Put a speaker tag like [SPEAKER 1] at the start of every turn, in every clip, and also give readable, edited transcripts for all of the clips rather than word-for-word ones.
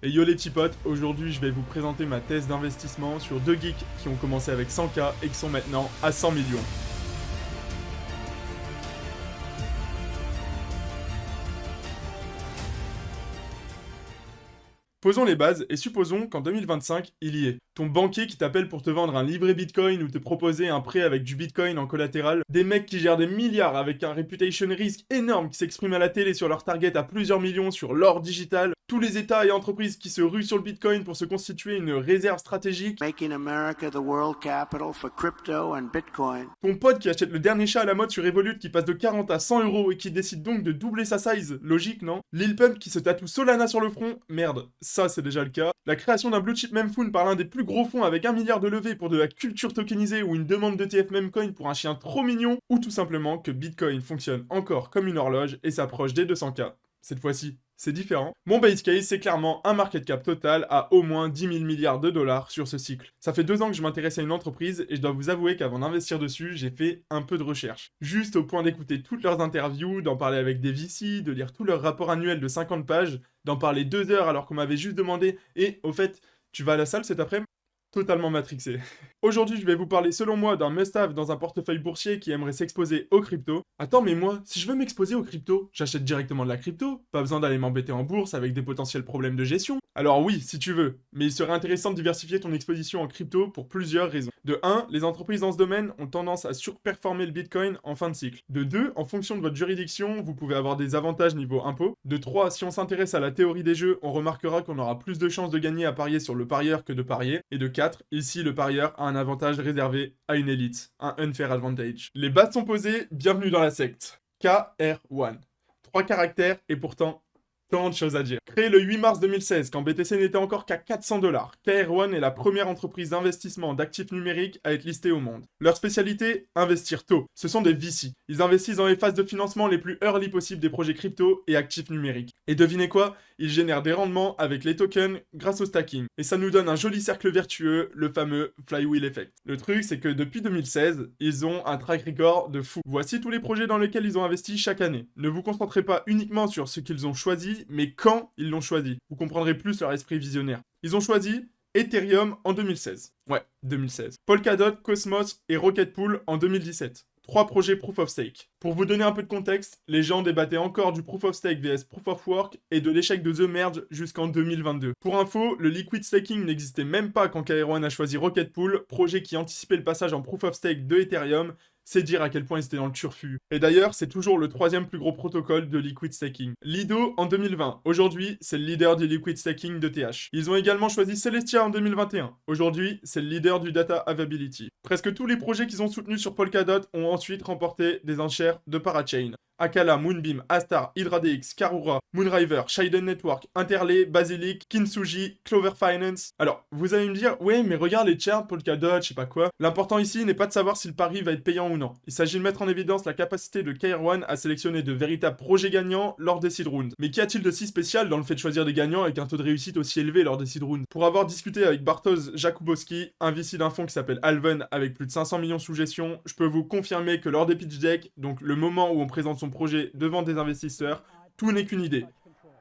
[SPEAKER 1] Et yo les petits potes, aujourd'hui je vais vous présenter ma thèse d'investissement sur deux geeks qui ont commencé avec 100K et qui sont maintenant à 100 millions. Posons les bases et supposons qu'en 2025, il y est. Ton banquier qui t'appelle pour te vendre un livret Bitcoin ou te proposer un prêt avec du Bitcoin en collatéral, des mecs qui gèrent des milliards avec un reputation risk énorme qui s'expriment à la télé sur leur target à plusieurs millions sur l'or digital, tous les États et entreprises qui se ruent sur le Bitcoin pour se constituer une réserve stratégique,
[SPEAKER 2] Making America the world capital for crypto and Bitcoin.
[SPEAKER 1] ton pote qui achète le dernier chat à la mode sur Revolut qui passe de 40 à 100 euros et qui décide donc de doubler sa size, logique non? Lil Pump qui se tatoue Solana sur le front, merde, ça c'est déjà le cas. La création d'un blue chip memphone par l'un des plus gros fonds avec 1 milliard de levée pour de la culture tokenisée ou une demande d'ETF memcoin pour un chien trop mignon, ou tout simplement que Bitcoin fonctionne encore comme une horloge et s'approche des 200K. Cette fois-ci, c'est différent. Mon base case, c'est clairement un market cap total à au moins 10 000 milliards de dollars sur ce cycle. Ça fait 2 ans que je m'intéresse à une entreprise et je dois vous avouer qu'avant d'investir dessus, j'ai fait un peu de recherche. Juste au point d'écouter toutes leurs interviews, d'en parler avec des VC, de lire tous leurs rapports annuels de 50 pages, d'en parler 2 heures alors qu'on m'avait juste demandé « Et, au fait, tu vas à la salle cet après-midi ?» Totalement matrixé. Aujourd'hui, je vais vous parler selon moi d'un must-have dans un portefeuille boursier qui aimerait s'exposer aux cryptos. Attends, mais moi, si je veux m'exposer aux cryptos, j'achète directement de la crypto. Pas besoin d'aller m'embêter en bourse avec des potentiels problèmes de gestion. Alors oui, si tu veux, mais il serait intéressant de diversifier ton exposition en crypto pour plusieurs raisons. De 1, les entreprises dans ce domaine ont tendance à surperformer le Bitcoin en fin de cycle. De 2, en fonction de votre juridiction, vous pouvez avoir des avantages niveau impôt. De 3, si on s'intéresse à la théorie des jeux, on remarquera qu'on aura plus de chances de gagner à parier sur le parieur que de parier. Et de 4, ici le parieur a un avantage réservé à une élite, un unfair advantage. Les bases sont posées, bienvenue dans la secte. KR1. 3 caractères et pourtant tant de choses à dire. Créé le 8 mars 2016, quand BTC n'était encore qu'à 400 $, KR1 est la première entreprise d'investissement d'actifs numériques à être listée au monde. Leur spécialité, investir tôt. Ce sont des VC. Ils investissent dans les phases de financement les plus early possibles des projets crypto et actifs numériques. Et devinez quoi? Ils génèrent des rendements avec les tokens grâce au stacking. Et ça nous donne un joli cercle vertueux, le fameux flywheel effect. Le truc, c'est que depuis 2016, ils ont un track record de fou. Voici tous les projets dans lesquels ils ont investi chaque année. Ne vous concentrez pas uniquement sur ce qu'ils ont choisi, mais quand ils l'ont choisi. Vous comprendrez plus leur esprit visionnaire. Ils ont choisi Ethereum en 2016. Ouais, 2016. Polkadot, Cosmos et Rocket Pool en 2017. 3 projets Proof of Stake. Pour vous donner un peu de contexte, les gens débattaient encore du Proof of Stake vs Proof of Work et de l'échec de The Merge jusqu'en 2022. Pour info, le liquid staking n'existait même pas quand KR1 a choisi Rocket Pool, projet qui anticipait le passage en Proof of Stake de Ethereum. C'est dire à quel point ils étaient dans le turfu. Et d'ailleurs, c'est toujours le 3e plus gros protocole de liquid staking. Lido en 2020. Aujourd'hui, c'est le leader du liquid staking de TH. Ils ont également choisi Celestia en 2021. Aujourd'hui, c'est le leader du data availability. Presque tous les projets qu'ils ont soutenus sur Polkadot ont ensuite remporté des enchères de parachain. Akala, Moonbeam, Astar, HydraDX, Karura, Moonriver, Shiden Network, Interlay, Basilic, Kintsugi, Clover Finance. Alors, vous allez me dire, ouais, mais regarde les charts, Polkadot, je sais pas quoi. L'important ici n'est pas de savoir si le pari va être payant ou non. Il s'agit de mettre en évidence la capacité de KR1 à sélectionner de véritables projets gagnants lors des seed rounds. Mais qu'y a-t-il de si spécial dans le fait de choisir des gagnants avec un taux de réussite aussi élevé lors des seed rounds? Pour avoir discuté avec Bartosz Jakubowski, un VC d'un fonds qui s'appelle Alven avec plus de 500 millions sous gestion, je peux vous confirmer que lors des pitch decks, donc le moment où on présente son projet devant des investisseurs, tout n'est qu'une idée.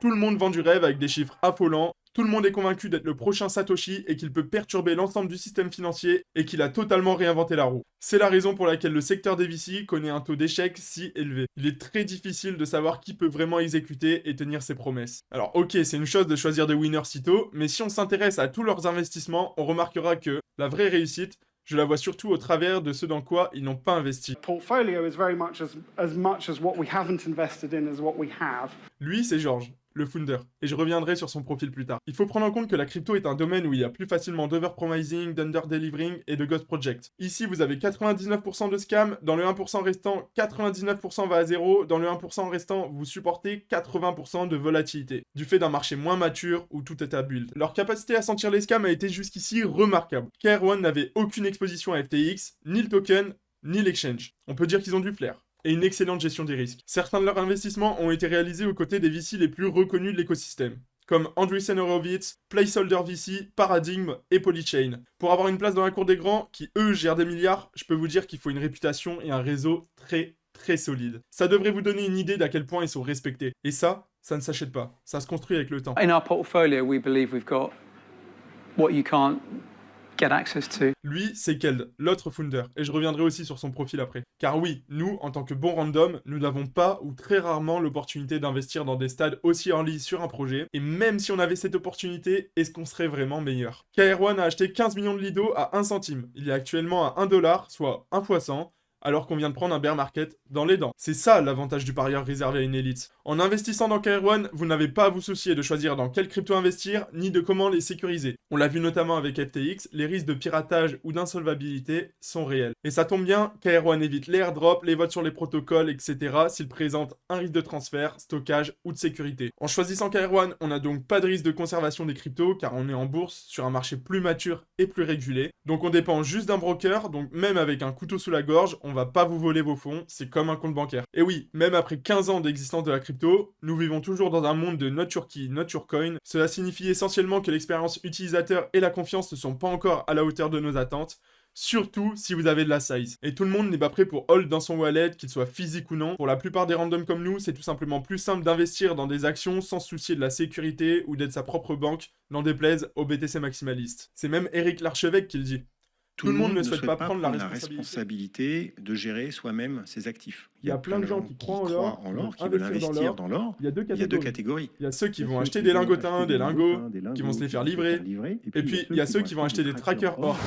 [SPEAKER 1] Tout le monde vend du rêve avec des chiffres affolants, tout le monde est convaincu d'être le prochain Satoshi et qu'il peut perturber l'ensemble du système financier et qu'il a totalement réinventé la roue. C'est la raison pour laquelle le secteur des VC connaît un taux d'échec si élevé. Il est très difficile de savoir qui peut vraiment exécuter et tenir ses promesses. Alors ok, c'est une chose de choisir des winners si tôt, mais si on s'intéresse à tous leurs investissements, on remarquera que la vraie réussite, je la vois surtout au travers de ce dans quoi ils n'ont pas investi.
[SPEAKER 3] Portfolio is very much as what we haven't invested in as what we have.
[SPEAKER 1] Lui, c'est Georges, le founder, et je reviendrai sur son profil plus tard. Il faut prendre en compte que la crypto est un domaine où il y a plus facilement d'overpromising, d'underdelivering et de ghost project. Ici, vous avez 99% de scam, dans le 1% restant, 99% va à zéro, dans le 1% restant, vous supportez 80% de volatilité, du fait d'un marché moins mature où tout est à build. Leur capacité à sentir les scams a été jusqu'ici remarquable. KR1 n'avait aucune exposition à FTX, ni le token, ni l'exchange. On peut dire qu'ils ont du flair et une excellente gestion des risques. Certains de leurs investissements ont été réalisés aux côtés des VC les plus reconnus de l'écosystème, comme Andreessen Horowitz, Placeholder VC, Paradigm et Polychain. Pour avoir une place dans la cour des grands, qui eux gèrent des milliards, je peux vous dire qu'il faut une réputation et un réseau très solide. Ça devrait vous donner une idée d'à quel point ils sont respectés. Et ça, Ça ne s'achète pas, ça se construit avec le temps.
[SPEAKER 4] In our portfolio, we believe we've got what you can't get access to.
[SPEAKER 1] Lui, c'est Keld, l'autre founder, et je reviendrai aussi sur son profil après. Car oui, nous, en tant que bons random, nous n'avons pas ou très rarement l'opportunité d'investir dans des stades aussi early sur un projet, et même si on avait cette opportunité, est-ce qu'on serait vraiment meilleur? KR1 a acheté 15 millions de Lido à 1 centime, il est actuellement à 1 dollar, soit 1 fois 100, alors qu'on vient de prendre un bear market dans les dents. C'est ça l'avantage du parieur réservé à une élite. En investissant dans KR1, vous n'avez pas à vous soucier de choisir dans quelle crypto investir, ni de comment les sécuriser. On l'a vu notamment avec FTX, les risques de piratage ou d'insolvabilité sont réels. Et ça tombe bien, KR1 évite les airdrops, les votes sur les protocoles, etc. s'ils présentent un risque de transfert, stockage ou de sécurité. En choisissant KR1, on n'a donc pas de risque de conservation des cryptos, car on est en bourse sur un marché plus mature et plus régulé. Donc on dépend juste d'un broker, donc même avec un couteau sous la gorge, on va pas vous voler vos fonds, c'est comme un compte bancaire. Et oui, même après 15 ans d'existence de la crypto, nous vivons toujours dans un monde de not your key, not your coin. Cela signifie essentiellement que l'expérience utilisateur et la confiance ne sont pas encore à la hauteur de nos attentes, surtout si vous avez de la size. Et tout le monde n'est pas prêt pour hold dans son wallet, qu'il soit physique ou non. Pour la plupart des randoms comme nous, c'est tout simplement plus simple d'investir dans des actions sans se soucier de la sécurité ou d'être sa propre banque, n'en déplaise aux BTC maximalistes. C'est même Eric Larchevêque qui le dit. Tout le monde ne souhaite pas prendre la responsabilité
[SPEAKER 5] de gérer soi-même ses actifs.
[SPEAKER 1] Il y a plein de gens qui croient en l'or,
[SPEAKER 5] qui veulent investir dans l'or.
[SPEAKER 1] Il y a deux catégories. Il y a ceux qui vont acheter
[SPEAKER 5] qui
[SPEAKER 1] des
[SPEAKER 5] vont
[SPEAKER 1] lingotins, des lingots, qui vont
[SPEAKER 5] qui
[SPEAKER 1] se les faire livrer. Et puis, il y a ceux qui vont acheter des trackers or.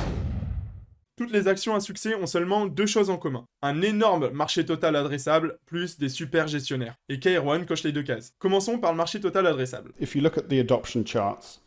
[SPEAKER 1] Toutes les actions à succès ont seulement deux choses en commun. Un énorme marché total adressable, plus des super gestionnaires. Et KR1 coche les deux cases. Commençons par le marché total adressable.
[SPEAKER 3] If you look at the adoption charts,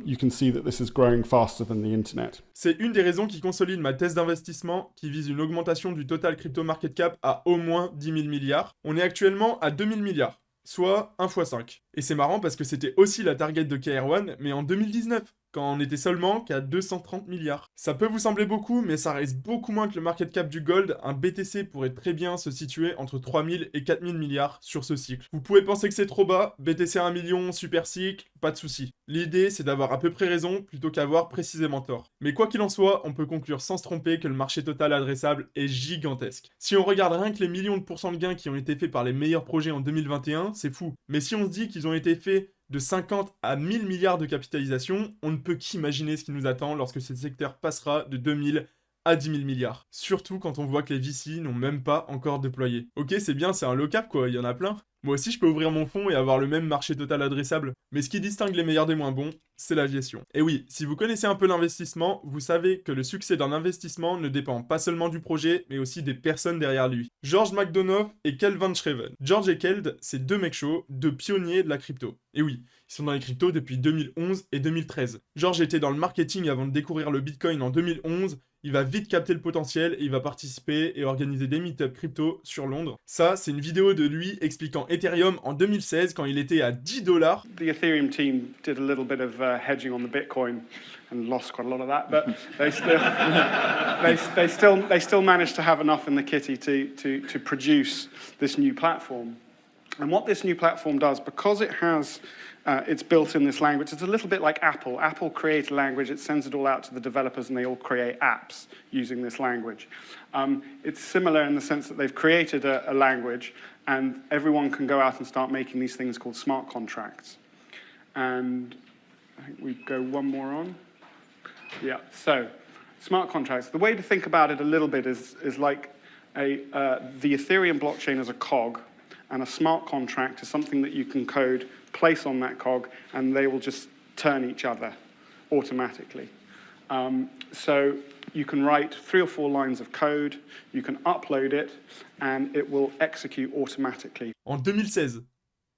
[SPEAKER 3] you can see that this is growing faster than the internet.
[SPEAKER 1] C'est une des raisons qui consolide ma thèse d'investissement qui vise une augmentation du total crypto market cap à au moins 10 000 milliards. On est actuellement à 2 000 milliards, soit 1 x 5. Et c'est marrant parce que c'était aussi la target de KR1, mais en 2019. Quand on était seulement qu'à 230 milliards. Ça peut vous sembler beaucoup, mais ça reste beaucoup moins que le market cap du gold. Un BTC pourrait très bien se situer entre 3000 et 4000 milliards sur ce cycle. Vous pouvez penser que c'est trop bas, BTC à 1 million, super cycle, pas de souci. L'idée, c'est d'avoir à peu près raison plutôt qu'avoir précisément tort. Mais quoi qu'il en soit, on peut conclure sans se tromper que le marché total adressable est gigantesque. Si on regarde rien que les millions de pourcents de gains qui ont été faits par les meilleurs projets en 2021, c'est fou. Mais si on se dit qu'ils ont été faits de 50 à 1000 milliards de capitalisation, on ne peut qu'imaginer ce qui nous attend lorsque ce secteur passera de 2000 à 10 000 milliards. Surtout quand on voit que les VC n'ont même pas encore déployé. Ok, c'est bien, c'est un low cap quoi, il y en a plein. Moi aussi je peux ouvrir mon fonds et avoir le même marché total adressable. Mais ce qui distingue les meilleurs des moins bons, c'est la gestion. Et oui, si vous connaissez un peu l'investissement, vous savez que le succès d'un investissement ne dépend pas seulement du projet, mais aussi des personnes derrière lui. George McDonough et Keld Van Schreven. George et Keld, c'est deux mecs chauds, deux pionniers de la crypto. Et oui, ils sont dans les cryptos depuis 2011 et 2013. George était dans le marketing avant de découvrir le Bitcoin en 2011. Il va vite capter le potentiel et il va participer et organiser des meet-up crypto sur Londres. Ça, c'est une vidéo de lui expliquant Ethereum en 2016 quand il était à 10 $.
[SPEAKER 3] The Ethereum team did a little bit of hedging on the Bitcoin and lost quite a lot of that, but they still managed to have enough in the kitty to produce this new platform. And what this new platform does, because it has it's built in this language. It's a little bit like Apple. Apple creates a language, it sends it all out to the developers, and they all create apps using this language. It's similar in the sense that they've created a language, and everyone can go out and start making these things called smart contracts. And I think we go one more on. Yeah, so smart contracts. The way to think about it a little bit is like the Ethereum blockchain as a cog, and a smart contract is something that you can code, place on that cog, and they will just turn each other automatically. So you can write 3 or 4 lines of code, you can upload it, and it will execute automatically.
[SPEAKER 1] En 2016,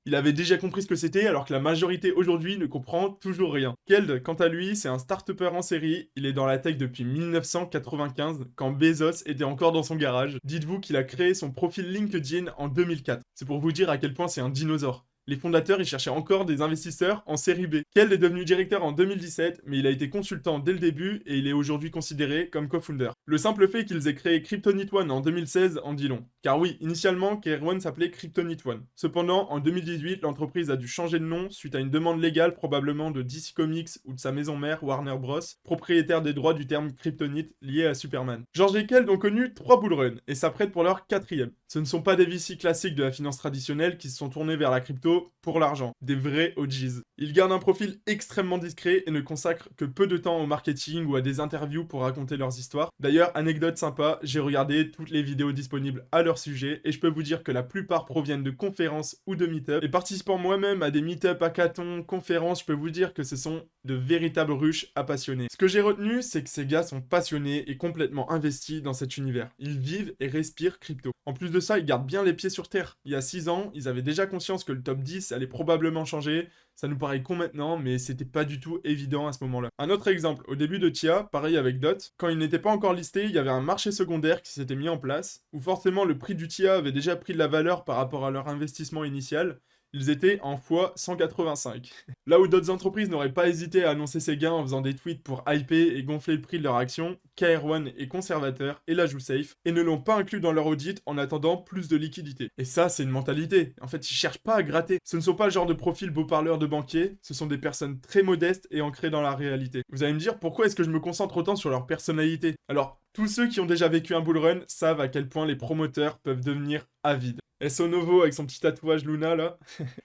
[SPEAKER 1] il avait déjà compris ce que c'était, alors que la majorité aujourd'hui ne comprend toujours rien. Keld, quant à lui, c'est un start-upper en série. Il est dans la tech depuis 1995, quand Bezos était encore dans son garage. Dites-vous qu'il a créé son profil LinkedIn en 2004. C'est pour vous dire à quel point c'est un dinosaure. Les fondateurs, ils cherchaient encore des investisseurs en série B. Keld est devenu directeur en 2017, mais il a été consultant dès le début et il est aujourd'hui considéré comme co-founder. Le simple fait qu'ils aient créé Kryptonite One en 2016 en dit long. Car oui, initialement, KR1 s'appelait Kryptonite One. Cependant, en 2018, l'entreprise a dû changer de nom suite à une demande légale probablement de DC Comics ou de sa maison mère Warner Bros, propriétaire des droits du terme Kryptonite lié à Superman. George et Keld ont connu 3 bull runs et s'apprêtent pour leur 4e. Ce ne sont pas des VC classiques de la finance traditionnelle qui se sont tournés vers la crypto, crypto pour l'argent. Des vrais OGs. Ils gardent un profil extrêmement discret et ne consacrent que peu de temps au marketing ou à des interviews pour raconter leurs histoires. D'ailleurs, anecdote sympa, j'ai regardé toutes les vidéos disponibles à leur sujet et je peux vous dire que la plupart proviennent de conférences ou de meet-up. Et participant moi-même à des meet-up, hackathons, conférences, je peux vous dire que ce sont de véritables ruches à passionnés. Ce que j'ai retenu, c'est que ces gars sont passionnés et complètement investis dans cet univers. Ils vivent et respirent crypto. En plus de ça, ils gardent bien les pieds sur terre. Il y a 6 ans, ils avaient déjà conscience que le top 10 allait probablement changer. Ça nous paraît con maintenant, mais c'était pas du tout évident à ce moment-là. Un autre exemple, au début de TIA, pareil avec DOT, quand il n'était pas encore listé, il y avait un marché secondaire qui s'était mis en place, où forcément le prix du TIA avait déjà pris de la valeur par rapport à leur investissement initial. Ils étaient en x 185. Là où d'autres entreprises n'auraient pas hésité à annoncer ces gains en faisant des tweets pour hyper et gonfler le prix de leur action, KR1 est conservateur et la joue safe, et ne l'ont pas inclus dans leur audit en attendant plus de liquidité. Et ça, c'est une mentalité. En fait, ils cherchent pas à gratter. Ce ne sont pas le genre de profil beau parleur de banquier, ce sont des personnes très modestes et ancrées dans la réalité. Vous allez me dire, pourquoi est-ce que je me concentre autant sur leur personnalité? Alors, tous ceux qui ont déjà vécu un bull run savent à quel point les promoteurs peuvent devenir avides. SO Novo avec son petit tatouage Luna là.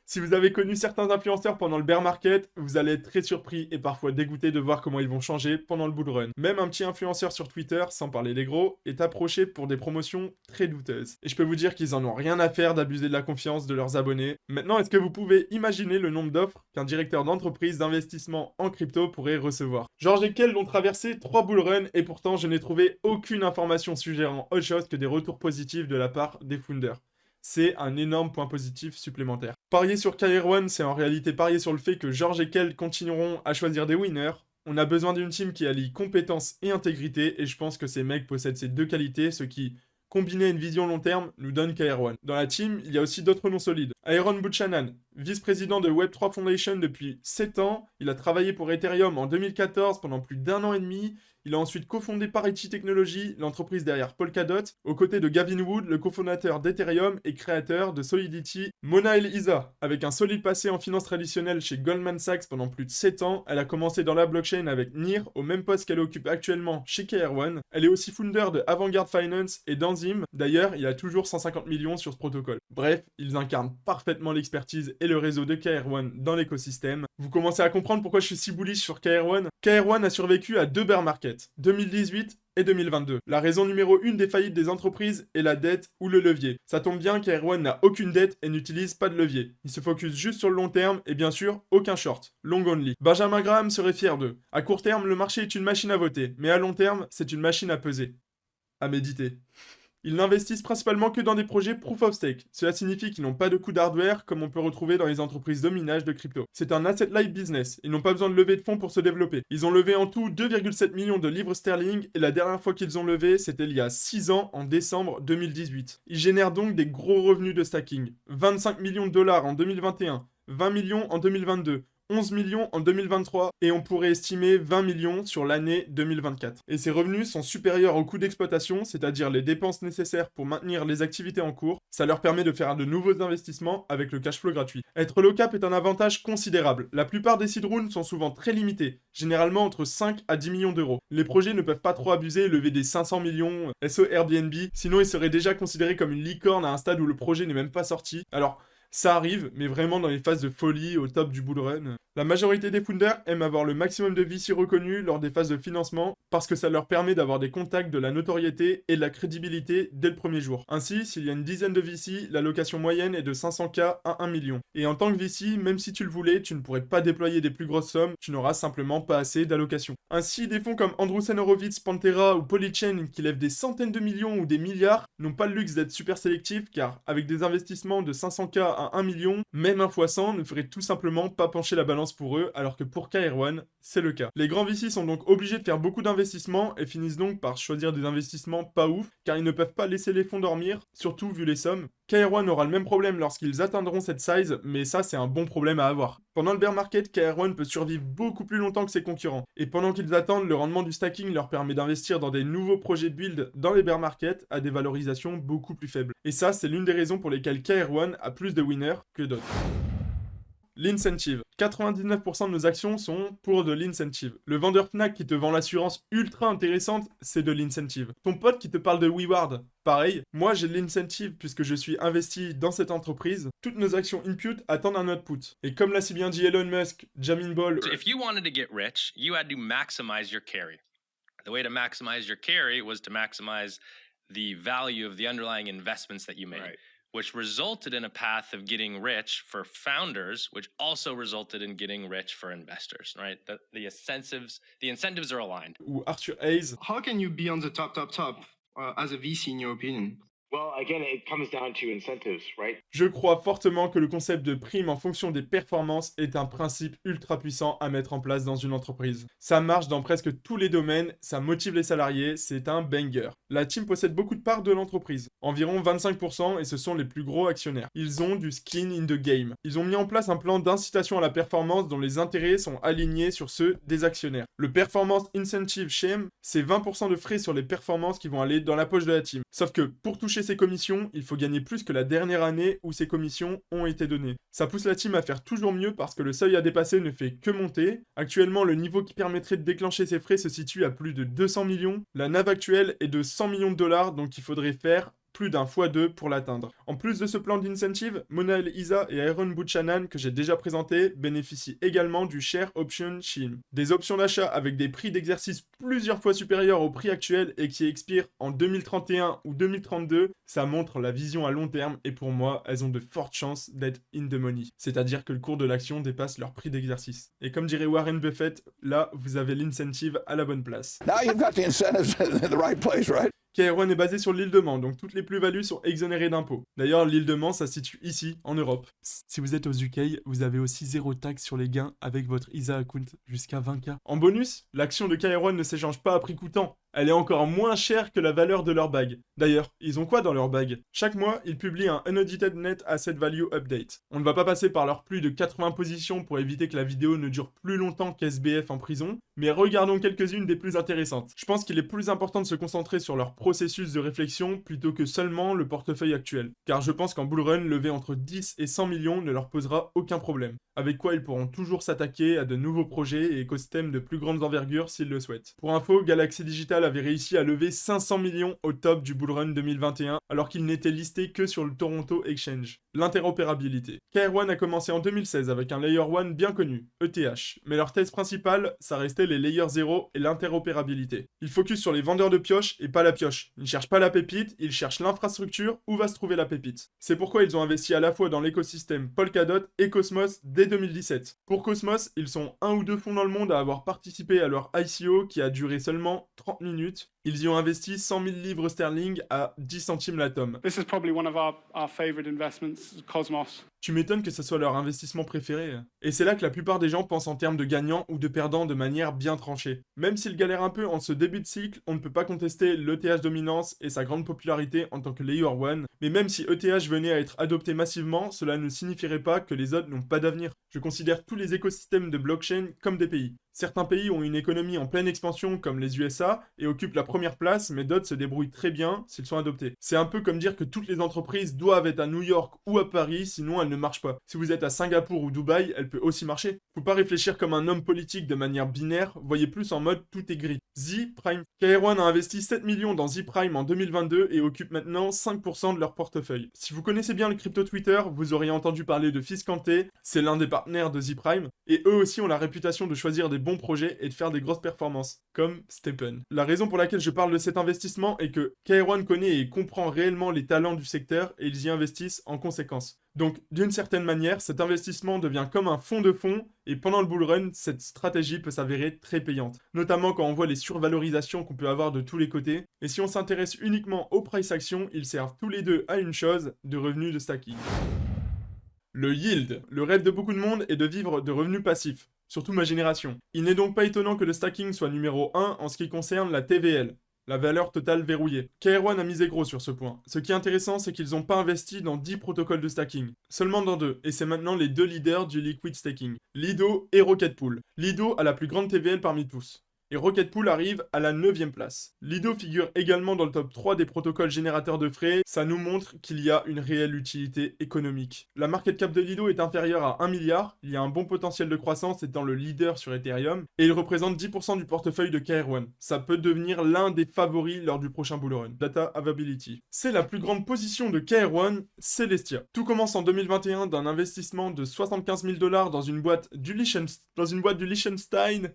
[SPEAKER 1] Si vous avez connu certains influenceurs pendant le bear market, vous allez être très surpris et parfois dégoûté de voir comment ils vont changer pendant le bull run. Même un petit influenceur sur Twitter, sans parler des gros, est approché pour des promotions très douteuses. Et je peux vous dire qu'ils en ont rien à faire d'abuser de la confiance de leurs abonnés. Maintenant, est-ce que vous pouvez imaginer le nombre d'offres qu'un directeur d'entreprise d'investissement en crypto pourrait recevoir? George et Kell ont traversé 3 bull runs et pourtant je n'ai trouvé aucune information suggérant autre chose que des retours positifs de la part des founders. C'est un énorme point positif supplémentaire. Parier sur KR1, c'est en réalité parier sur le fait que George et Kell continueront à choisir des winners. On a besoin d'une team qui allie compétence et intégrité, et je pense que ces mecs possèdent ces deux qualités, ce qui, combiné à une vision long terme, nous donne KR1. Dans la team, il y a aussi d'autres noms solides. Aaron Buchanan, vice-président de Web3 Foundation depuis 7 ans, il a travaillé pour Ethereum en 2014 pendant plus d'1 an et demi. Il a ensuite cofondé Parity Technologies, l'entreprise derrière Polkadot, aux côtés de Gavin Wood, le cofondateur d'Ethereum et créateur de Solidity. Mona El-Isa, avec un solide passé en finance traditionnelle chez Goldman Sachs pendant plus de 7 ans, elle a commencé dans la blockchain avec NIR, au même poste qu'elle occupe actuellement chez KR1. Elle est aussi founder de Avantgarde Finance et d'Enzyme. D'ailleurs, il a toujours 150 millions sur ce protocole. Bref, ils incarnent parfaitement l'expertise et le réseau de KR1 dans l'écosystème. Vous commencez à comprendre pourquoi je suis si bullish sur KR1. KR1 a survécu à 2 bear markets. 2018 et 2022. La raison numéro 1 des faillites des entreprises est la dette ou le levier. Ça tombe bien, KR1 n'a aucune dette et n'utilise pas de levier. Il se focus juste sur le long terme et bien sûr, aucun short. Long only. Benjamin Graham serait fier d'eux. À court terme, le marché est une machine à voter, mais à long terme, c'est une machine à peser. À méditer. Ils n'investissent principalement que dans des projets proof of stake. Cela signifie qu'ils n'ont pas de coût d'hardware comme on peut retrouver dans les entreprises de minage de crypto. C'est un asset-light business. Ils n'ont pas besoin de lever de fonds pour se développer. Ils ont levé en tout 2,7 millions de livres sterling et la dernière fois qu'ils ont levé, c'était il y a 6 ans, en décembre 2018. Ils génèrent donc des gros revenus de stacking. 25 millions de dollars en 2021, 20 millions en 2022. 11 millions en 2023 et on pourrait estimer 20 millions sur l'année 2024. Et ces revenus sont supérieurs aux coûts d'exploitation, c'est-à-dire les dépenses nécessaires pour maintenir les activités en cours. Ça leur permet de faire de nouveaux investissements avec le cash flow gratuit. Être low cap est un avantage considérable. La plupart des seed rounds sont souvent très limités, généralement entre 5 à 10 millions d'euros. Les projets ne peuvent pas trop abuser et lever des 500 millions SO Airbnb, sinon ils seraient déjà considérés comme une licorne à un stade où le projet n'est même pas sorti. Alors, ça arrive, mais vraiment dans les phases de folie au top du bull run. La majorité des founders aiment avoir le maximum de VC reconnus lors des phases de financement parce que ça leur permet d'avoir des contacts, de la notoriété et de la crédibilité dès le premier jour. Ainsi, s'il y a une dizaine de VC, l'allocation moyenne est de 500K à 1 million. Et en tant que VC, même si tu le voulais, tu ne pourrais pas déployer des plus grosses sommes, tu n'auras simplement pas assez d'allocation. Ainsi, des fonds comme Andreessen Horowitz, Pantera ou Polychain qui lèvent des centaines de millions ou des milliards n'ont pas le luxe d'être super sélectifs car avec des investissements de 500K à 1 million, même 1 x 100 ne ferait tout simplement pas pencher la balance pour eux, alors que pour KR1, c'est le cas. Les grands VC sont donc obligés de faire beaucoup d'investissements et finissent donc par choisir des investissements pas ouf, car ils ne peuvent pas laisser les fonds dormir, surtout vu les sommes. KR1 aura le même problème lorsqu'ils atteindront cette size, mais ça c'est un bon problème à avoir. Pendant le bear market, KR1 peut survivre beaucoup plus longtemps que ses concurrents, et pendant qu'ils attendent, le rendement du stacking leur permet d'investir dans des nouveaux projets de build dans les bear markets à des valorisations beaucoup plus faibles. Et ça, c'est l'une des raisons pour lesquelles KR1 a plus de winners que d'autres. L'incentive. 99% de nos actions sont pour de l'incentive. Le vendeur Fnac qui te vend l'assurance ultra intéressante, c'est de l'incentive. Ton pote qui te parle de WeWard, pareil. Moi, j'ai de l'incentive puisque je suis investi dans cette entreprise. Toutes nos actions input attendent un output. Et comme l'a si bien dit Elon Musk, Jamin Ball...
[SPEAKER 6] So if you wanted to get rich, you had to maximize your carry. The way to maximize your carry was to maximize the value of the underlying investments that you made.
[SPEAKER 7] Right.
[SPEAKER 6] Which resulted in a path of getting rich for founders, which also resulted in getting rich for investors, right? The incentives are aligned.
[SPEAKER 1] Ou Arthur Hayes.
[SPEAKER 8] How can you be on the top as a VC in your opinion?
[SPEAKER 7] Well, again, it comes down to incentives, right?
[SPEAKER 1] Je crois fortement que le concept de prime en fonction des performances est un principe ultra puissant à mettre en place dans une entreprise. Ça marche dans presque tous les domaines, ça motive les salariés, c'est un banger. La team possède beaucoup de parts de l'entreprise, environ 25%, et ce sont les plus gros actionnaires. Ils ont du skin in the game. Ils ont mis en place un plan d'incitation à la performance dont les intérêts sont alignés sur ceux des actionnaires. Le Performance Incentive Scheme, c'est 20% de frais sur les performances qui vont aller dans la poche de la team. Sauf que pour toucher ses commissions, il faut gagner plus que la dernière année où ces commissions ont été données. Ça pousse la team à faire toujours mieux parce que le seuil à dépasser ne fait que monter. Actuellement, le niveau qui permettrait de déclencher ces frais se situe à plus de 200 millions. La NAV actuelle est de 100 millions de dollars, donc il faudrait faire plus d'un x2 pour l'atteindre. En plus de ce plan d'incentive, Mona Lisa et Aaron Buchanan, que j'ai déjà présenté, bénéficient également du Share Option Scheme. Des options d'achat avec des prix d'exercice plusieurs fois supérieurs au prix actuel et qui expirent en 2031 ou 2032, ça montre la vision à long terme et pour moi, elles ont de fortes chances d'être in the money. C'est-à-dire que le cours de l'action dépasse leur prix d'exercice. Et comme dirait Warren Buffett, là, vous avez l'incentive à la bonne place.
[SPEAKER 9] Now you've got the incentives in the right place, right?
[SPEAKER 1] KR1 est basé sur l'île de Man, donc toutes les plus-values sont exonérées d'impôts. D'ailleurs, l'île de Man, ça se situe ici, en Europe. Si vous êtes aux UK, vous avez aussi 0 taxe sur les gains avec votre ISA account, jusqu'à 20K. En bonus, l'action de KR1 ne s'échange pas à prix coûtant. Elle est encore moins chère que la valeur de leur bague. D'ailleurs, ils ont quoi dans leur bague? Chaque mois, ils publient un Unaudited Net Asset Value Update. On ne va pas passer par leur plus de 80 positions pour éviter que la vidéo ne dure plus longtemps qu'SBF en prison, mais regardons quelques-unes des plus intéressantes. Je pense qu'il est plus important de se concentrer sur leur processus de réflexion plutôt que seulement le portefeuille actuel. Car je pense qu'en bull run, lever entre 10 et 100 millions ne leur posera aucun problème. Avec quoi ils pourront toujours s'attaquer à de nouveaux projets et écosystèmes de plus grande envergure s'ils le souhaitent. Pour info, Galaxy Digital avait réussi à lever 500 millions au top du bull run 2021 alors qu'il n'était listé que sur le Toronto Exchange. L'interopérabilité. KR1 a commencé en 2016 avec un Layer 1 bien connu, ETH, mais leur thèse principale, ça restait les Layer 0 et l'interopérabilité. Ils focusent sur les vendeurs de pioches et pas la pioche. Ils cherchent pas la pépite, ils cherchent l'infrastructure où va se trouver la pépite. C'est pourquoi ils ont investi à la fois dans l'écosystème Polkadot et Cosmos dès 2017. Pour Cosmos, ils sont 1 ou 2 fonds dans le monde à avoir participé à leur ICO qui a duré seulement 30 minutes. Ils y ont investi 100 000 livres sterling à 10 centimes l'atome.
[SPEAKER 3] This is probably one of our favorite investments, Cosmos.
[SPEAKER 1] Tu m'étonnes que ce soit leur investissement préféré. Et c'est là que la plupart des gens pensent en termes de gagnants ou de perdants de manière bien tranchée. Même s'ils galèrent un peu en ce début de cycle, on ne peut pas contester l'ETH dominance et sa grande popularité en tant que Layer 1. Mais même si ETH venait à être adopté massivement, cela ne signifierait pas que les autres n'ont pas d'avenir. Je considère tous les écosystèmes de blockchain comme des pays. Certains pays ont une économie en pleine expansion comme les USA et occupent la première place, mais d'autres se débrouillent très bien s'ils sont adoptés. C'est un peu comme dire que toutes les entreprises doivent être à New York ou à Paris, sinon elles ne marchent pas. Si vous êtes à Singapour ou Dubaï, elles peuvent aussi marcher. Faut pas réfléchir comme un homme politique de manière binaire, voyez plus en mode tout est gris. Z-Prime. KR1 a investi 7 millions dans Z-Prime en 2022 et occupe maintenant 5% de leur portefeuille. Si vous connaissez bien le crypto Twitter, vous auriez entendu parler de Fiscanté, c'est l'un des partenaires de Z-Prime, et eux aussi ont la réputation de choisir des bons projets et de faire des grosses performances, comme Stephen. La raison pour laquelle je parle de cet investissement est que KR1 connaît et comprend réellement les talents du secteur et ils y investissent en conséquence. Donc, d'une certaine manière, cet investissement devient comme un fonds de fonds et pendant le bull run, cette stratégie peut s'avérer très payante. Notamment quand on voit les survalorisations qu'on peut avoir de tous les côtés. Et si on s'intéresse uniquement aux price actions, ils servent tous les deux à une chose, de revenus de stacking. Le yield. Le rêve de beaucoup de monde est de vivre de revenus passifs. Surtout ma génération. Il n'est donc pas étonnant que le stacking soit numéro 1 en ce qui concerne la TVL. La valeur totale verrouillée. KR1 a misé gros sur ce point. Ce qui est intéressant, c'est qu'ils n'ont pas investi dans 10 protocoles de stacking. Seulement dans 2, et c'est maintenant les 2 leaders du liquid staking. Lido et Rocket Pool. Lido a la plus grande TVL parmi tous. et Rocket Pool arrive à la 9e place. Lido figure également dans le top 3 des protocoles générateurs de frais, ça nous montre qu'il y a une réelle utilité économique. La market cap de Lido est inférieure à 1 milliard, il y a un bon potentiel de croissance étant le leader sur Ethereum, et il représente 10% du portefeuille de KR1. Ça peut devenir l'un des favoris lors du prochain bull run. Data Availability. C'est la plus grande position de KR1, Celestia. Tout commence en 2021 d'un investissement de 75 000 $ dans une boîte du Liechtenstein.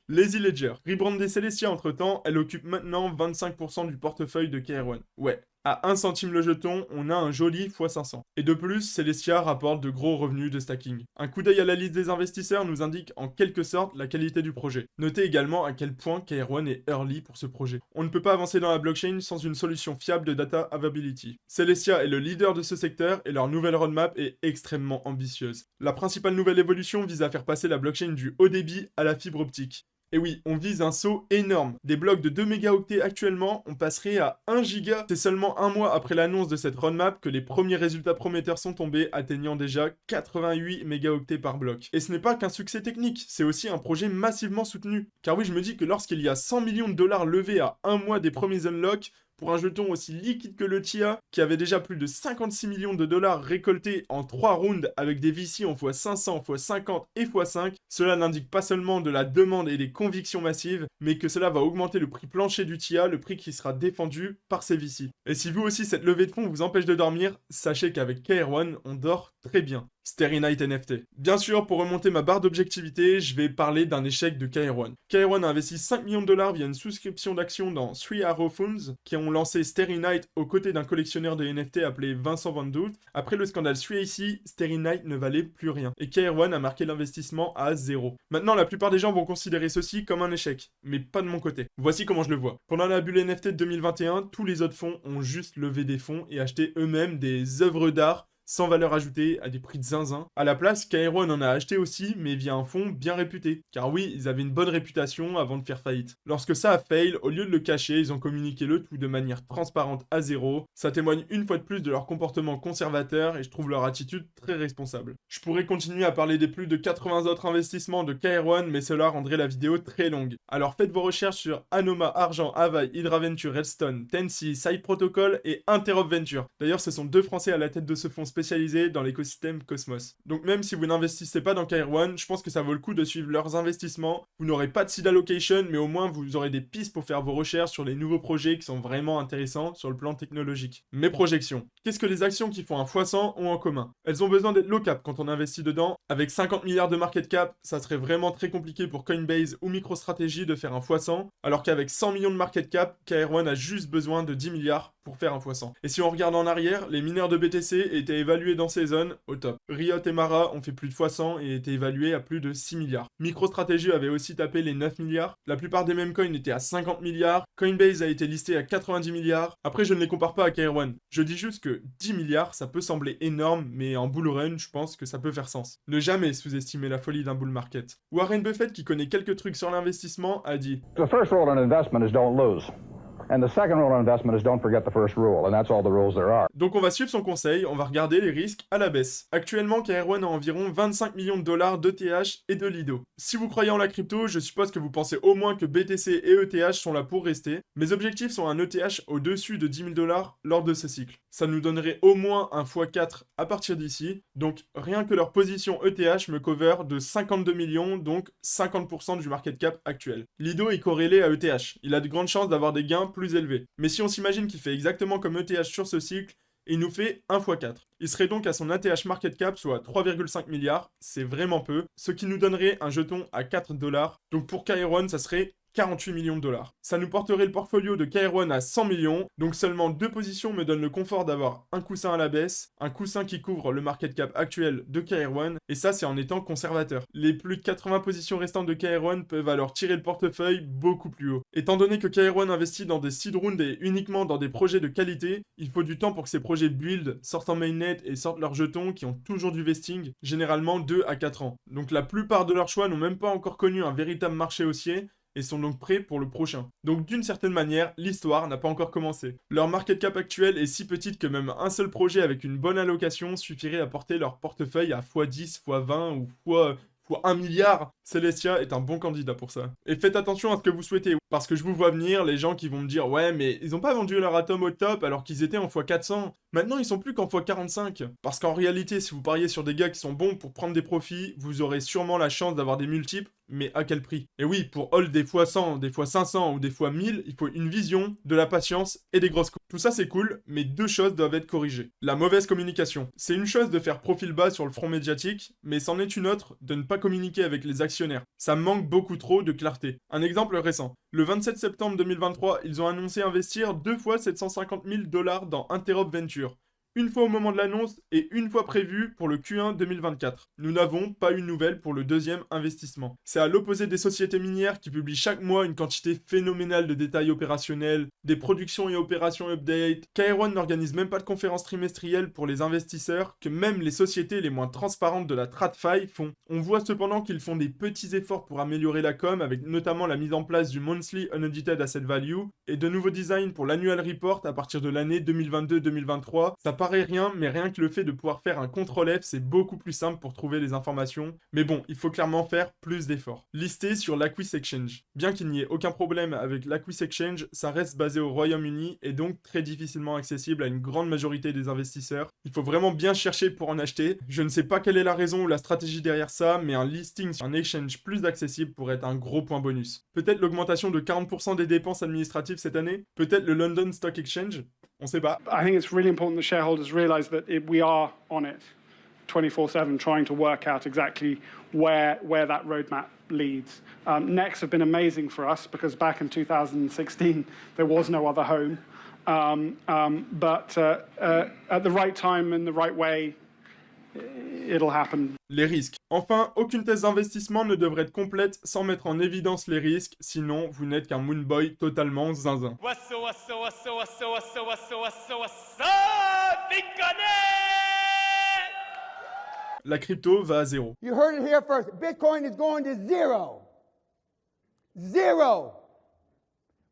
[SPEAKER 1] Lazy Ledger. Rebrandée Celestia entre-temps, elle occupe maintenant 25% du portefeuille de KR1. Ouais, à 1 centime le jeton, on a un joli x500. Et de plus, Celestia rapporte de gros revenus de stacking. Un coup d'œil à la liste des investisseurs nous indique en quelque sorte la qualité du projet. Notez également à quel point KR1 est early pour ce projet. On ne peut pas avancer dans la blockchain sans une solution fiable de data availability. Celestia est le leader de ce secteur et leur nouvelle roadmap est extrêmement ambitieuse. La principale nouvelle évolution vise à faire passer la blockchain du haut débit à la fibre optique. Et oui, on vise un saut énorme. Des blocs de 2 mégaoctets actuellement, on passerait à 1 giga. C'est seulement un mois après l'annonce de cette roadmap que les premiers résultats prometteurs sont tombés, atteignant déjà 88 mégaoctets par bloc. Et ce n'est pas qu'un succès technique, c'est aussi un projet massivement soutenu. Car oui, je me dis que lorsqu'il y a 100 millions de dollars levés à un mois des premiers unlocks, pour un jeton aussi liquide que le TIA, qui avait déjà plus de 56 millions de dollars récoltés en 3 rounds avec des VC en x500, x50 et x5, cela n'indique pas seulement de la demande et des convictions massives, mais que cela va augmenter le prix plancher du TIA, le prix qui sera défendu par ces VC. Et si vous aussi cette levée de fonds vous empêche de dormir, sachez qu'avec KR1, on dort très bien. Starry Night NFT. Bien sûr, pour remonter ma barre d'objectivité, je vais parler d'un échec de KR1. KR1 a investi 5 millions de dollars via une souscription d'actions dans 3 Arrow Funds, qui ont lancé Starry Night aux côtés d'un collectionneur de NFT appelé Vincent Van Doot. Après le scandale 3AC, Starry Night ne valait plus rien, et KR1 a marqué l'investissement à 0. Maintenant, la plupart des gens vont considérer ceci comme un échec, mais pas de mon côté. Voici comment je le vois. Pendant la bulle NFT de 2021, tous les autres fonds ont juste levé des fonds et acheté eux-mêmes des œuvres d'art sans valeur ajoutée, à des prix de zinzin. À la place, KR1 en a acheté aussi, mais via un fonds bien réputé. Car oui, ils avaient une bonne réputation avant de faire faillite. Lorsque ça a fail, au lieu de le cacher, ils ont communiqué le tout de manière transparente à zéro. Ça témoigne une fois de plus de leur comportement conservateur et je trouve leur attitude très responsable. Je pourrais continuer à parler des plus de 80 autres investissements de KR1, mais cela rendrait la vidéo très longue. Alors faites vos recherches sur Anoma, Argent, Havaï, Hydra Venture, Redstone, Tensi, Side Protocol et Interop Venture. D'ailleurs, ce sont 2 Français à la tête de ce fonds spécialisé dans l'écosystème Cosmos. Donc même si vous n'investissez pas dans KR1, je pense que ça vaut le coup de suivre leurs investissements. Vous n'aurez pas de seed allocation, mais au moins vous aurez des pistes pour faire vos recherches sur les nouveaux projets qui sont vraiment intéressants sur le plan technologique. Mes projections. Qu'est-ce que les actions qui font un x100 ont en commun? Elles ont besoin d'être low cap quand on investit dedans. Avec 50 milliards de market cap, ça serait vraiment très compliqué pour Coinbase ou MicroStrategy de faire un x100, alors qu'avec 100 millions de market cap, KR1 a juste besoin de 10 milliards pour faire un x100. Et si on regarde en arrière, les mineurs de BTC étaient évalués dans ces zones au top. Riot et Mara ont fait plus de x100 et étaient évalués à plus de 6 milliards. MicroStrategy avait aussi tapé les 9 milliards. La plupart des mêmes coins étaient à 50 milliards. Coinbase a été listé à 90 milliards. Après, je ne les compare pas à KR1. Je dis juste que 10 milliards, ça peut sembler énorme, mais en bull run, je pense que ça peut faire sens. Ne jamais sous-estimer la folie d'un bull market. Warren Buffett, qui connaît quelques trucs sur l'investissement, a dit
[SPEAKER 9] The first rule in investment is don't lose. And the second rule in investment is don't forget the first rule, and that's all the rules there are.
[SPEAKER 1] Donc on va suivre son conseil, on va regarder les risques à la baisse. Actuellement, KR1 a environ 25 millions de dollars d'ETH et de Lido. Si vous croyez en la crypto, je suppose que vous pensez au moins que BTC et ETH sont là pour rester. Mes objectifs sont un ETH au-dessus de 10 000 dollars lors de ce cycle. Ça nous donnerait au moins un x4 à partir d'ici. Donc rien que leur position ETH me cover de 52 millions, donc 50% du market cap actuel. Lido est corrélé à ETH. Il a de grandes chances d'avoir des gains plus élevés. Mais si on s'imagine qu'il fait exactement comme ETH sur ce cycle, il nous fait 1 x4. Il serait donc à son ATH market cap, soit 3,5 milliards, c'est vraiment peu, ce qui nous donnerait un jeton à 4 dollars. Donc pour KR1, ça serait 48 millions de dollars. Ça nous porterait le portfolio de KR1 à 100 millions, donc seulement 2 positions me donnent le confort d'avoir un coussin à la baisse, un coussin qui couvre le market cap actuel de KR1, et ça c'est en étant conservateur. Les plus de 80 positions restantes de KR1 peuvent alors tirer le portefeuille beaucoup plus haut. Étant donné que KR1 investit dans des seed rounds et uniquement dans des projets de qualité, il faut du temps pour que ces projets build, sortent en mainnet et sortent leurs jetons qui ont toujours du vesting, généralement 2 à 4 ans. Donc la plupart de leurs choix n'ont même pas encore connu un véritable marché haussier, et sont donc prêts pour le prochain. Donc d'une certaine manière, l'histoire n'a pas encore commencé. Leur market cap actuel est si petite que même un seul projet avec une bonne allocation suffirait à porter leur portefeuille à x10, x20 ou fois 1 milliard, Celestia est un bon candidat pour ça. Et faites attention à ce que vous souhaitez, parce que je vous vois venir, les gens qui vont me dire « Ouais, mais ils ont pas vendu leur atome au top alors qu'ils étaient en x400. Maintenant, ils sont plus qu'en x45. » Parce qu'en réalité, si vous pariez sur des gars qui sont bons pour prendre des profits, vous aurez sûrement la chance d'avoir des multiples, mais à quel prix? Et oui, pour hold des fois 100, des fois 500 ou des fois 1000, il faut une vision, de la patience et des grosses coups. Tout ça c'est cool, mais deux choses doivent être corrigées. La mauvaise communication. C'est une chose de faire profil bas sur le front médiatique, mais c'en est une autre de ne pas communiquer avec les actionnaires. Ça manque beaucoup trop de clarté. Un exemple récent. Le 27 septembre 2023, ils ont annoncé investir 2 fois 750 000 $ dans Interop Venture. Une fois au moment de l'annonce et une fois prévu pour le Q1 2024. Nous n'avons pas eu de nouvelles pour le deuxième investissement. C'est à l'opposé des sociétés minières qui publient chaque mois une quantité phénoménale de détails opérationnels, des productions et opérations update. Kairone n'organise même pas de conférence trimestrielle pour les investisseurs que même les sociétés les moins transparentes de la TradFi font. On voit cependant qu'ils font des petits efforts pour améliorer la com avec notamment la mise en place du Monthly Unaudited Asset Value et de nouveaux designs pour l'Annual Report à partir de l'année 2022-2023. Ça paraît rien, mais rien que le fait de pouvoir faire un CTRL F, c'est beaucoup plus simple pour trouver les informations. Mais bon, il faut clairement faire plus d'efforts. Listé sur l'Acquis Exchange. Bien qu'il n'y ait aucun problème avec l'Acquis Exchange, ça reste basé au Royaume-Uni et donc très difficilement accessible à une grande majorité des investisseurs. Il faut vraiment bien chercher pour en acheter. Je ne sais pas quelle est la raison ou la stratégie derrière ça, mais un listing sur un exchange plus accessible pourrait être un gros point bonus. Peut-être l'augmentation de 40% des dépenses administratives cette année? Peut-être le London Stock Exchange? On sait pas.
[SPEAKER 3] I think it's really important that shareholders realise that we are on it 24/7 trying to work out exactly where that roadmap leads. Next have been amazing for us because back in 2016 there was no other home. But at the right time and the right way, it'll happen.
[SPEAKER 1] Les risques. Enfin, aucune thèse d'investissement ne devrait être complète sans mettre en évidence les risques, sinon vous n'êtes qu'un moonboy totalement zinzin. La crypto va à zéro.
[SPEAKER 10] You heard it here first. Bitcoin is going to zero. Zero.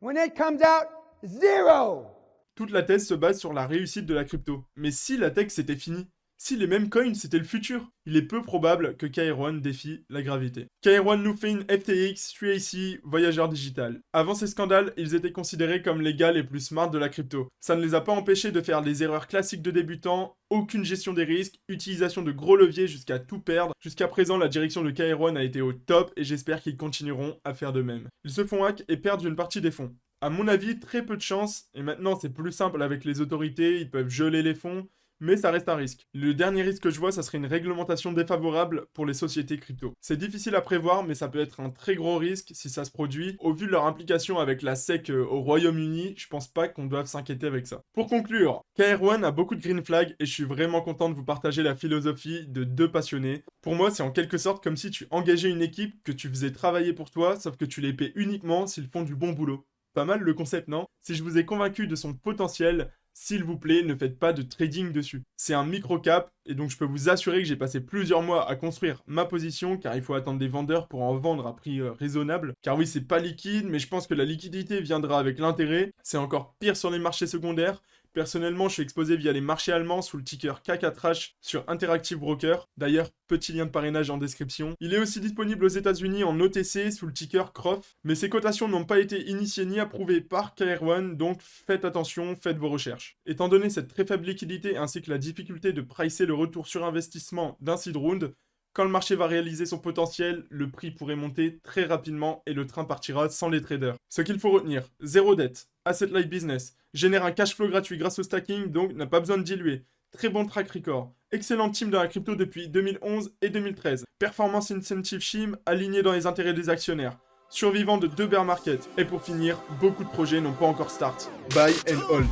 [SPEAKER 10] When it comes out, zero.
[SPEAKER 1] Toute la thèse se base sur la réussite de la crypto. Mais si la tech c'était fini? Si les mêmes coins c'était le futur, il est peu probable que Kairone défie la gravité. Kairone nous fait une FTX, 3AC, voyageur digital. Avant ces scandales, ils étaient considérés comme les gars les plus smart de la crypto. Ça ne les a pas empêchés de faire les erreurs classiques de débutants, aucune gestion des risques, utilisation de gros leviers jusqu'à tout perdre. Jusqu'à présent, la direction de Kairone a été au top et j'espère qu'ils continueront à faire de même. Ils se font hack et perdent une partie des fonds. À mon avis, très peu de chance, et maintenant c'est plus simple avec les autorités, ils peuvent geler les fonds, mais ça reste un risque. Le dernier risque que je vois, ça serait une réglementation défavorable pour les sociétés crypto. C'est difficile à prévoir, mais ça peut être un très gros risque si ça se produit. Au vu de leur implication avec la SEC au Royaume-Uni, je pense pas qu'on doive s'inquiéter avec ça. Pour conclure, Kairone a beaucoup de green flags et je suis vraiment content de vous partager la philosophie de deux passionnés. Pour moi, c'est en quelque sorte comme si tu engageais une équipe que tu faisais travailler pour toi, sauf que tu les paies uniquement s'ils font du bon boulot. Pas mal le concept, non? Si je vous ai convaincu de son potentiel, s'il vous plaît, ne faites pas de trading dessus. C'est un micro-cap, et donc je peux vous assurer que j'ai passé plusieurs mois à construire ma position, car il faut attendre des vendeurs pour en vendre à prix raisonnable. Car oui, c'est pas liquide, mais je pense que la liquidité viendra avec l'intérêt. C'est encore pire sur les marchés secondaires. Personnellement, je suis exposé via les marchés allemands sous le ticker K4H sur Interactive Broker. D'ailleurs, petit lien de parrainage en description. Il est aussi disponible aux États-Unis en OTC sous le ticker CROF, mais ces cotations n'ont pas été initiées ni approuvées par Kairone, donc faites attention, faites vos recherches. Étant donné cette très faible liquidité ainsi que la difficulté de pricer le retour sur investissement d'un seed round, quand le marché va réaliser son potentiel, le prix pourrait monter très rapidement et le train partira sans les traders. Ce qu'il faut retenir, zéro dette, asset light business, génère un cash flow gratuit grâce au stacking, donc n'a pas besoin de diluer. Très bon track record. Excellente team dans la crypto depuis 2011 et 2013. Performance incentive scheme alignée dans les intérêts des actionnaires. Survivant de 2 bear markets. Et pour finir, beaucoup de projets n'ont pas encore start. Buy and hold.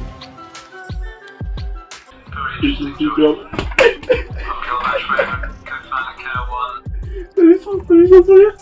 [SPEAKER 1] T'as vu ça, sourire?